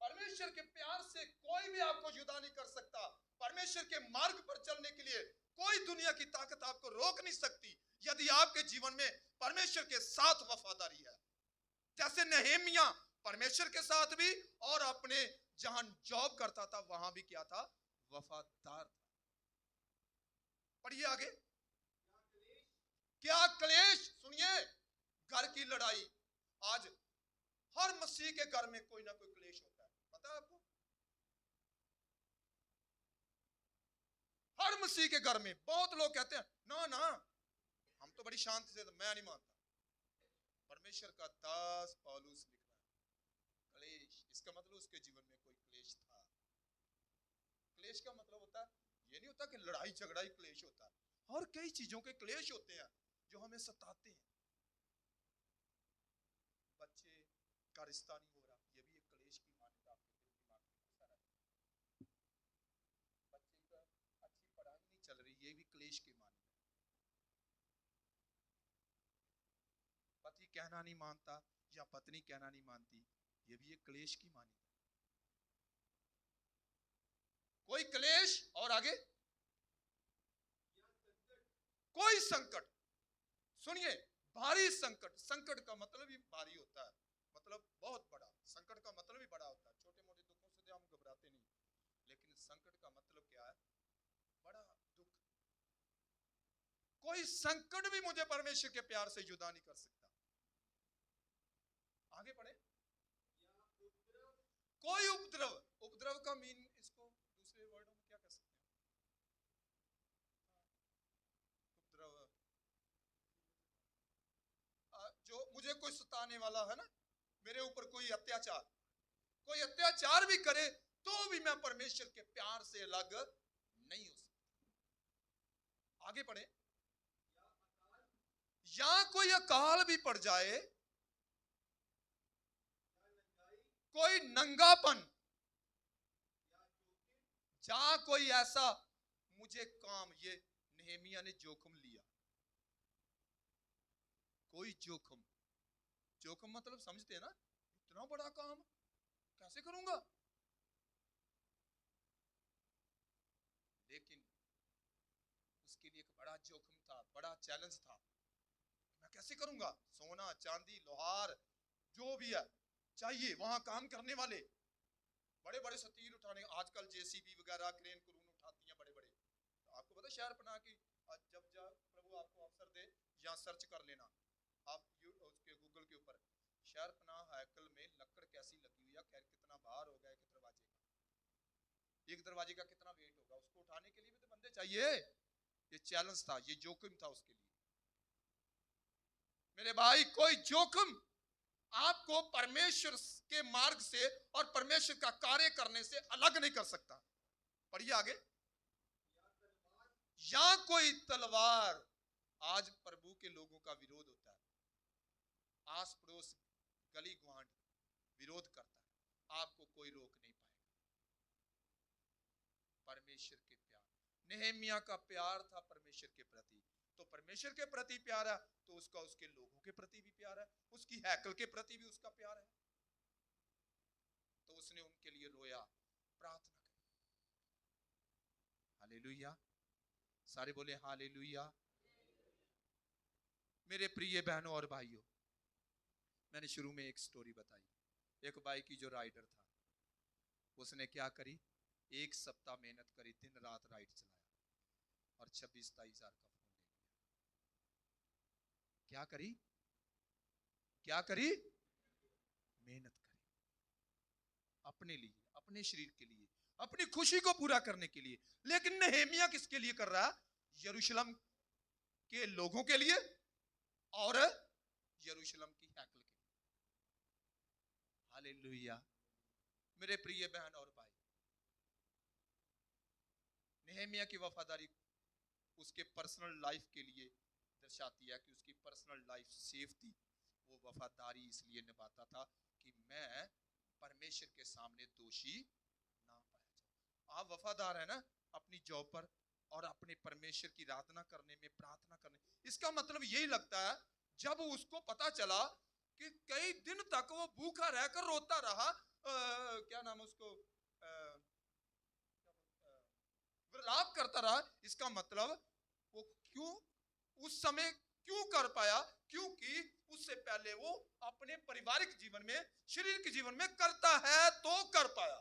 परमेश्वर के प्यार से कोई भी आपको जुदा नहीं कर सकता। परमेश्वर के मार्ग पर चलने के लिए कोई दुनिया की ताकत आपको रोक नहीं सकती, यदि आपके जीवन में परमेश्वर के साथ वफादारी है। जैसे नेहमिया परमेश्वर के साथ भी और अपने जहां जॉब करता था वहां भी क्या था, वफादार था। पढ़िए आगे। क्या क्लेश, सुनिए, घर की लड़ाई। आज हर मसीह के घर में कोई ना कोई क्लेश होता है, पता है आपको? हर मसीह के घर में। बहुत लोग कहते हैं ना ना हम तो बड़ी शांति से, मैं नहीं मानता। परमेश्वर का दास पौलुस लिख रहा है क्लेश, इसका मतलब उसके जीवन में कोई क्लेश था। क्लेश का मतलब होता है, ये नहीं होता कि लड़ाई झगड़ा ही क्लेश होता है, और कई चीजों के क्लेश होते हैं जो हमें सताते हैं। बच्चे का रिश्ता नहीं हो रहा, ये भी एक क्लेश की मान्यता आपके दिल दिमाग में घुसा रहता है। बच्चे का अच्छी पढ़ाई नहीं चल रही, ये भी क्लेश की मान्यता। पति कहना नहीं मानता या पत्नी कहना नहीं मानती, ये भी एक क्लेश की मान्यता। कोई क्लेश और आगे कोई संकट। सुनिए, भारी संकट, संकट का मतलब भी भारी होता है, मतलब बहुत बड़ा। संकट का मतलब भी बड़ा होता है। छोटे मोटे दुखों से हम घबराते नहीं, लेकिन संकट का मतलब क्या है? बड़ा दुख। कोई संकट भी मुझे परमेश्वर के प्यार से जुदा नहीं कर सकता। आगे पढ़े। कोई उपद्रव, उपद्रव का मीन इसको दूसरे वर्डों में क्या कह सकते हैं? उपद्रव, जो मुझे कोई सताने वाला है ना, मेरे ऊपर कोई अत्याचार भी करे तो भी मैं परमेश्वर के प्यार से अलग नहीं हो सकता। आगे पढ़े। या कोई अकाल भी पड़ जाए, कोई नंगापन, या कोई ऐसा मुझे काम, ये नेहेमिया ने जोखिम लिया। कोई जोखिम, जोखिम मतलब समझते हैं ना, इतना बड़ा काम कैसे करूंगा? लेकिन उसके लिए एक बड़ा जोखिम था, बड़ा चैलेंज था। मैं कैसे करूंगा? सोना चांदी लोहार जो भी है चाहिए, वहां काम करने वाले, बड़े बड़े सतीर उठाने। आजकल जेसीबी वगैरह क्रेन क्रून उठाती हैं बड़े बड़े। तो आपको पता शहर पनाह की, जब प्रभु आपको अवसर दे, या सर्च कर लेना आप उसके गूगल के ऊपर, शहर पनाह हैकल में लकड़ कैसी लगी हुई है, कितना भार होगा एक दरवाजे का, एक दरवाजे का कितना वेट होगा, उसको उठाने के लिए भी तो बंदे चाहिए। ये चैलेंज था, ये जोखिम था उसके लिए। मेरे भाई, कोई जोखिम आपको परमेश्वर के मार्ग से और परमेश्वर का कार्य करने से अलग नहीं कर सकता। पढ़िए आगे। या कोई तलवार, आज प्रभु के लोगों का विरोध होता है, आस पड़ोस गली गुआंढ विरोध करता है, आपको कोई रोक नहीं पाएगा। परमेश्वर के प्यार, नेहेमिया का प्यार था परमेश्वर के प्रति, तो परमेश्वर के प्रति प्यार है तो उसका उसके लोगों के प्रति भी प्यार है, उसकी हैकल के प्रति भी उसका प्यार है। तो उसने उनके लिए रोया, प्रार्थना की। हालेलुया, सारे बोले हालेलुया। मेरे प्रिय बहनों और भाइयों, मैंने शुरू में एक स्टोरी बताई, एक बाइक की जो राइडर था, उसने क्या करी, एक सप्ताह मेहनत करी, दिन रात राइड चलाया और 26-27 हजार का फोन ले लिया। क्या करी, क्या करी? मेहनत करी अपने लिए, अपने शरीर के लिए, अपनी खुशी को पूरा करने के लिए। लेकिन नेहेमिया किसके लिए कर रहा है? यरूशलेम के लोगों के लिए और यरूशलेम की हैकल के लिए। हालेलुया। मेरे प्रिय बहन और भाई, नेहेमिया की वफादारी उसके पर्सनल लाइफ के लिए दर्शाती है कि उसकी पर्सनल लाइफ सेफ थी। वो वफादारी इसलिए निभाता था कि मैं परमेश्वर के सामने दोषी ना पाया जाऊं। आप वफादार है ना अपनी जॉब पर और अपने परमेश्वर की आराधना करने में, प्रार्थना करने। इसका मतलब यही लगता है, जब उसको पता चला कि कई दिन तक वो भूखा रहकर रोता रहा, क्या नाम उसको, विलाप करता रहा, इसका मतलब वो क्यों उस समय क्यों कर पाया? क्योंकि उससे पहले वो अपने पारिवारिक जीवन में, शरीर के जीवन में करता है तो कर पाया।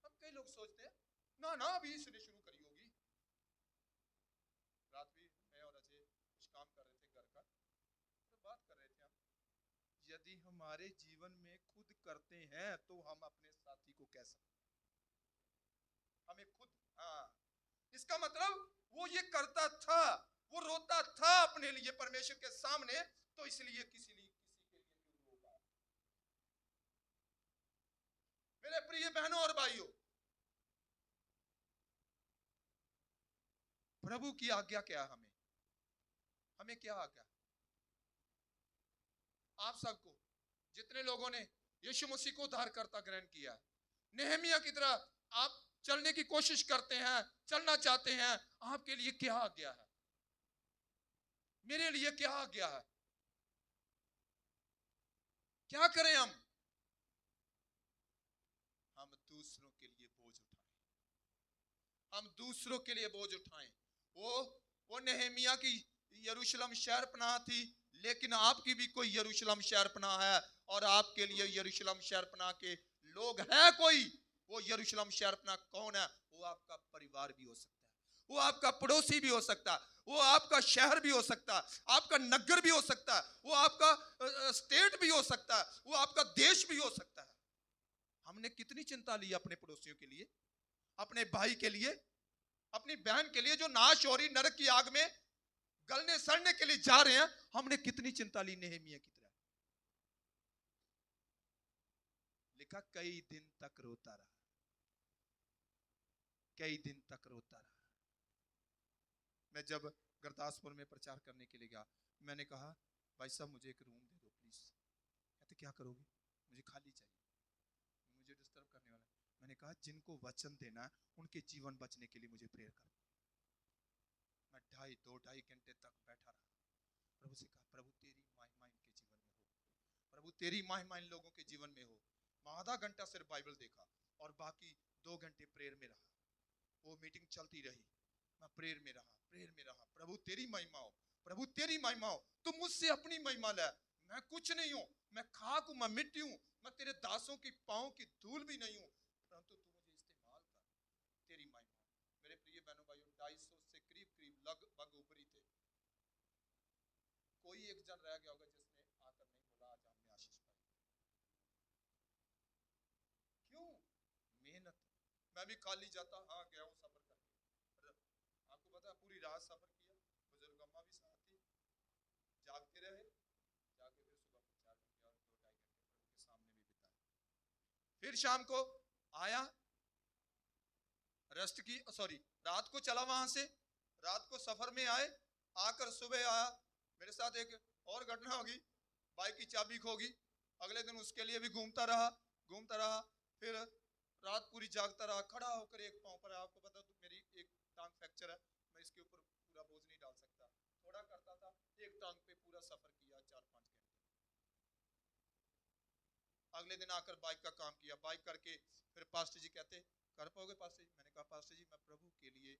अब कई लोग सोचते हैं ना ना अभी इसने शुरू करी होगी, कर रहे थे हम, यदि हमारे जीवन में खुद करते हैं तो हम अपने साथी को कह सकते हैं। हमें खुद, हाँ, इसका मतलब वो ये करता था, वो रोता था अपने लिए परमेश्वर के सामने, तो इसलिए किसी के लिए क्यों रोगा। मेरे प्रिय बहनों और भाइयों, प्रभु की आज्ञा क्या है? हमें क्या आज्ञा? आप सबको, जितने लोगों ने यीशु मसीह को उद्धारकर्ता ग्रहण किया, नेहमिया की तरह आप चलने की कोशिश करते हैं, चलना चाहते हैं, आपके लिए क्या आज्ञा है? मेरे लिए क्या आज्ञा है? क्या करें हम? हम दूसरों के लिए बोझ उठाएं, हम दूसरों के लिए बोझ उठाएं। वो नेहमिया की यरूशलेम शहर पनाह थी, लेकिन आपकी भी कोई यरूशलेम शहर पनाह है, और आपके लिए यरूशलेम शहर पनाह के लोग हैं कोई। वो यरूशलेम शहर पनाह कौन है? वो आपका परिवार भी हो सकता है, वो आपका पड़ोसी भी हो सकता है, वो आपका शहर भी हो सकता है, आपका नगर भी हो सकता है, वो आपका स्टेट भी हो सकता है, वो आपका देश भी हो सकता है। हमने कितनी चिंता ली अपने पड़ोसियों के लिए, अपने भाई के लिए, अपनी बहन के लिए जो नाश हो रही नरक की आग में गलने सड़ने के लिए जा रहे हैं। हमने कितनी चिंता ली नेहमिया की तरह। लिखा कई दिन तक रोता रहा, कई दिन तक रोता रहा। मैं जब गुरदासपुर में प्रचार करने के लिए गया, मैंने कहा भाई साहब मुझे एक रूम दे दो प्लीज। कहते क्या करोगे? मुझे खाली चाहिए, मुझे डिस्टर्ब करने वाला। मैंने कहा जिनको वचन देना है उनके जीवन बचने के लिए मुझे प्रेयर करो। मैं 2.5 घंटे तक बैठा रहा, प्रभु से कहा प्रभु तेरी महिमा इनके जीवन में हो, प्रभु तेरी महिमा इन लोगों के जीवन में हो। मैं आधा घंटा सिर्फ बाइबल देखा और बाकी 2 घंटे प्रेयर में रहा। वो मीटिंग चलती रही, मैं प्रेयर में रहा, प्रभु तेरी महिमा हो, प्रभु तेरी महिमा हो, तुम मुझसे अपनी महिमा ले। मैं कुछ नहीं हूं, मैं खाक हूं, मैं मिट्टी हूं, मैं तेरे दासों की पांव की धूल भी नहीं हूं, परंतु तू मुझे इस्तेमाल कर, तेरी महिमा। मेरे प्रिय बहनों भाइयों, 250 से करीब लगभग ऊपरी थे। कोई एक जन रह गया होगा जिसने आकर नहीं बोला आज हमने आशीष पाई। क्यों? मेहनत। मैं भी खाली जाता, हाँ गया हूं सफर करके, आपको पता है पूरी रात सफर किया, बुजुर्ग अम्मा भी साथ थी, जागते रहे, जाके फिर सुबह प्रचार भी किया और 2-2.5 घंटे प्रभु के सामने भी बिताए। फिर शाम को आया, रेस्ट की, सॉरी रात को चला वहां से, रात को सफर में आए, आकर सुबह आया। मेरे साथ एक और घटना होगी, बाइक की चाबी खोगी। अगले दिन उसके लिए भी घूमता रहा, फिर रात पूरी जागता रहा, खड़ा होकर एक पांव पर। आपको पता तो मेरी एक टांग फ्रैक्चर है, मैं इसके ऊपर पूरा बोझ नहीं डाल सकता, थोड़ा करता था, एक टांग पे पूरा सफर किया 4-5 घंटे। अगले दिन आकर बाइक का काम किया, बाइक करके फिर पास्टर जी कहते कर पाओगे पास्टर जी? मैंने कहा पास्टर जी मैं प्रभु के लिए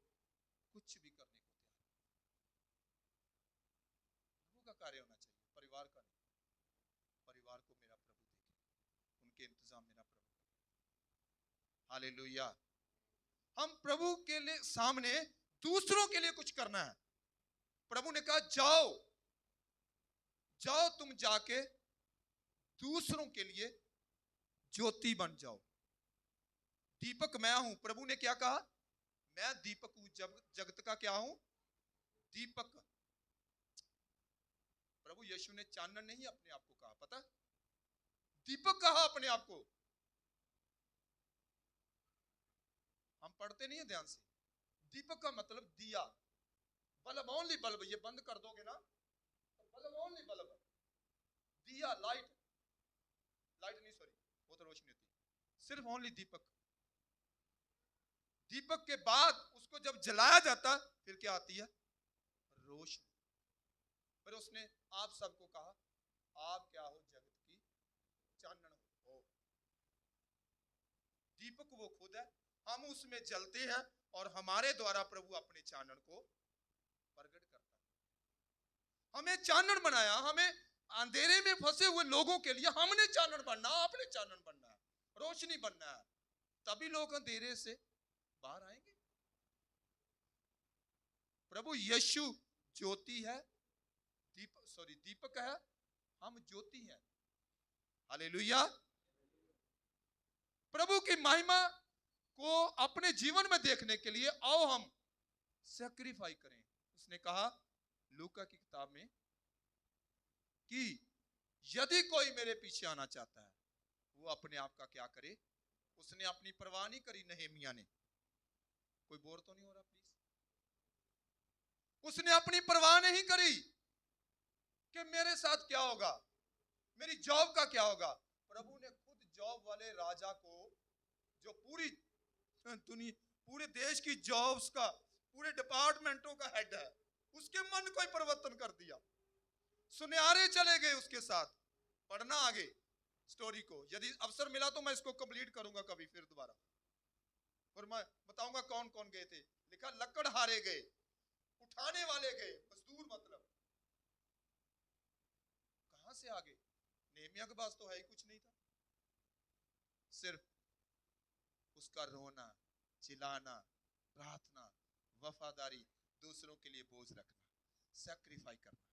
कुछ भी करने को तैयार हूं। प्रभु का कार्य होना चाहिए, परिवार का नहीं। परिवार को मेरा प्रभु देखे, उनके इंतजाम मेरा प्रभु करे। हालेलुया। हम प्रभु के लिए सामने दूसरों के लिए कुछ करना है। प्रभु ने कहा जाओ तुम जाके दूसरों के लिए ज्योति बन जाओ। दीपक मैं हूं। प्रभु ने क्या कहा? मैं दीपक हूं, जगत का क्या हूं? दीपक। प्रभु यीशु ने चानन नहीं अपने आप को कहा, पता? दीपक कहा अपने आप को। हम पढ़ते नहीं है ध्यान से। दीपक का मतलब दिया, बल्ब, ओनली बल्ब। ये बंद कर दोगे ना तो बल्ब, ओनली बल्ब, दिया, लाइट नहीं, सॉरी वो तो रोशनी होती, सिर्फ ओनली दीपक। दीपक के बाद उसको जब जलाया जाता फिर क्या आती है? रोशनी। फिर उसने आप सबको कहा आप क्या हो? जगत की चानन हो। दीपक वो खुद है, हम उसमें जलते हैं और हमारे द्वारा प्रभु अपने चानन को प्रकट करता है। हमें चानन बनाया, हमें अंधेरे में फंसे हुए लोगों के लिए हमने चानन बनना, आपने चानन बनना है, रोशनी बनना है, तभी लोग अंधेरे से बाहर आएंगे। प्रभु यीशु ज्योति है, दीपक है, हम ज्योति हैं। हालेलुया। प्रभु की महिमा को अपने जीवन में देखने के लिए आओ हम सैक्रिफाई करें। उसने कहा लूका की किताब में कि यदि कोई मेरे पीछे आना चाहता है वो अपने आप का क्या करे। उसने अपनी परवाह नहीं करी। नहेमिया ने, कोई बोर तो नहीं हो रहा प्लीज? उसने अपनी परवाह नहीं करी कि मेरे साथ क्या होगा, मेरी जॉब का क्या होगा। प्रभु ने खुद जॉब वाले राजा को, जो पूरी दुनिया, पूरे देश की जॉब्स का, पूरे डिपार्टमेंटों का हेड है, उसके मन को ही परिवर्तन कर दिया। सुनहरे चले गए उसके साथ। पढ़ना आगे स्टोरी को, यदि अवसर मिला तो मैं इसको कंप्लीट करूंगा कभी फिर दोबारा, और मैं बताऊंगा कौन कौन गए थे। लिखा लकड़हारे गए, उठाने वाले गए, मजदूर मतलब। कहां से आगे? नेहमिया के पास तो है ही कुछ नहीं था, सिर्फ उसका रोना, चिल्लाना, प्रार्थना, वफादारी, दूसरों के लिए बोझ रखना, सैक्रिफाई करना।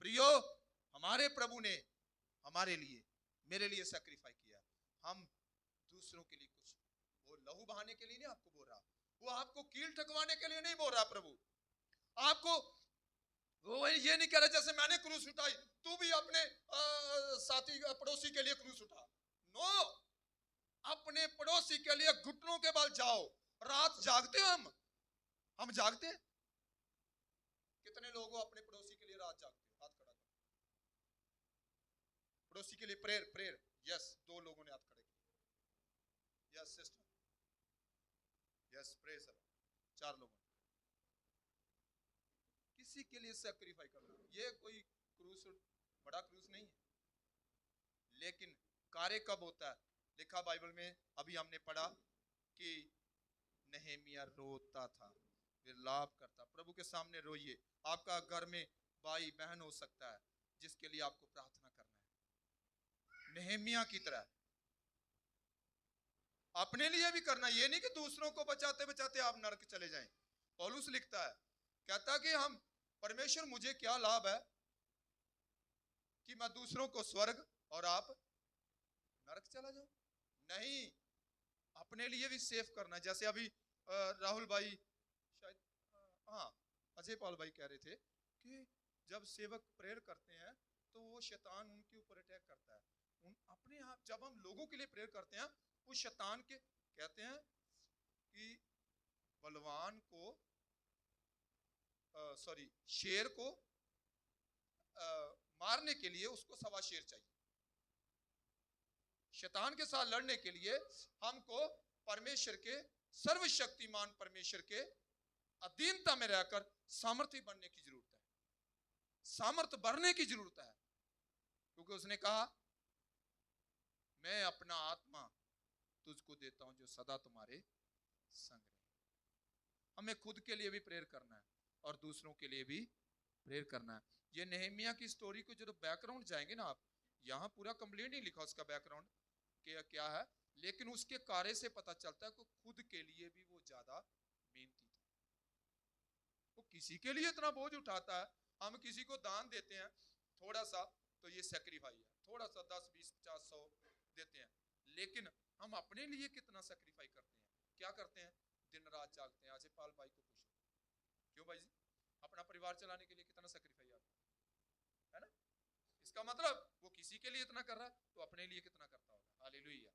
प्रियो, हमारे प्रभु ने हमारे लिए, मेरे लिए सैक्रिफाई किया। हम दूसरों के लिए कुछ, वो लहू बहाने के लिए नहीं आपको बोल रहा, वो आपको कील ठकवाने के लिए नहीं बोल रहा। प्रभु आपको वो ये नहीं कह रहा जैसे मैंने क्रूस उठाई तू भी अपने साथी पड़ोसी के लिए क्रूस उठा। नो, अपने पड़ोसी के लिए घुटनों के बल जाओ। रात जागते हो हम जागते हैं। कितने लोग हो अपने पड़ोसी के लिए रात जागते हो? हाथ खड़ा करो। पड़ोसी के लिए प्रेयर, प्रेयर। यस, 2 लोगों ने हाथ खड़े किए। Yes sister, yes praise the Lord. 4 लोगों ने। किसी के लिए सैक्रिफाई करना, ये कोई क्रूस, बड़ा क्रूस नहीं है, लेकिन कार्य कब होता है? लिखा बाइबल में, अभी हमने पढ़ा कि नहेमिया रोता था, विलाप करता। प्रभु के सामने रोइए। आपका घर में भाई बहन हो सकता है जिसके लिए आपको प्रार्थना करना है, नहेमिया की तरह। अपने लिए भी करना, ये नहीं कि दूसरों को बचाते बचाते आप नरक चले जाएं। पौलुस लिखता है, कहता कि हम, परमेश्वर मुझे क्या लाभ है कि मैं दूसरों को स्वर्ग और आप नरक चला जाओ। नहीं, अपने लिए भी सेफ करना। जैसे अभी राहुल भाई, शायद हाँ अजय पाल भाई कह रहे थे कि जब सेवक प्रेयर करते हैं तो वो शैतान उनके ऊपर अटैक करता है। अपने आप जब हम लोगों के लिए प्रेयर करते हैं, वो शैतान के, कहते हैं कि बलवान को, सॉरी, शेर को मारने के लिए उसको 1.25 शेर चाहिए। शैतान के साथ लड़ने के लिए हमको परमेश्वर के, सर्वशक्तिमान परमेश्वर के अधीनता में रहकर सामर्थ्य बनने की जरूरत है, सामर्थ्य बढ़ने की जरूरत है। क्योंकि उसने कहा मैं अपना आत्मा तुझको देता हूं जो सदा तुम्हारे संग रहे। हमें खुद के लिए भी प्रेयर करना है और दूसरों के लिए भी प्रेयर करना है। ये नहेमिया की स्टोरी को जो बैकग्राउंड जाएंगे ना आप, यहाँ पूरा कंप्लीट नहीं लिखा उसका बैकग्राउंड क्या है, लेकिन उसके कार्य से पता चलता है कि खुद के लिए भी वो ज्यादा मेहनती था। वो किसी के लिए इतना बोझ उठाता है। हम किसी को दान देते हैं थोड़ा सा तो ये सैक्रिफाई है, थोड़ा सा 10, 20, 50, 100 देते हैं, लेकिन हम अपने लिए कितना सैक्रिफाई करते हैं? क्या करते हैं? दिन रात जागते हैं। अजय पाल भाई को पूछो, क्यों भाई जी, अपना परिवार चलाने के लिए कितना सैक्रिफाई आता है ना? इसका मतलब वो किसी के लिए इतना कर रहा है तो अपने लिए कितना करता होगा। हालेलुया।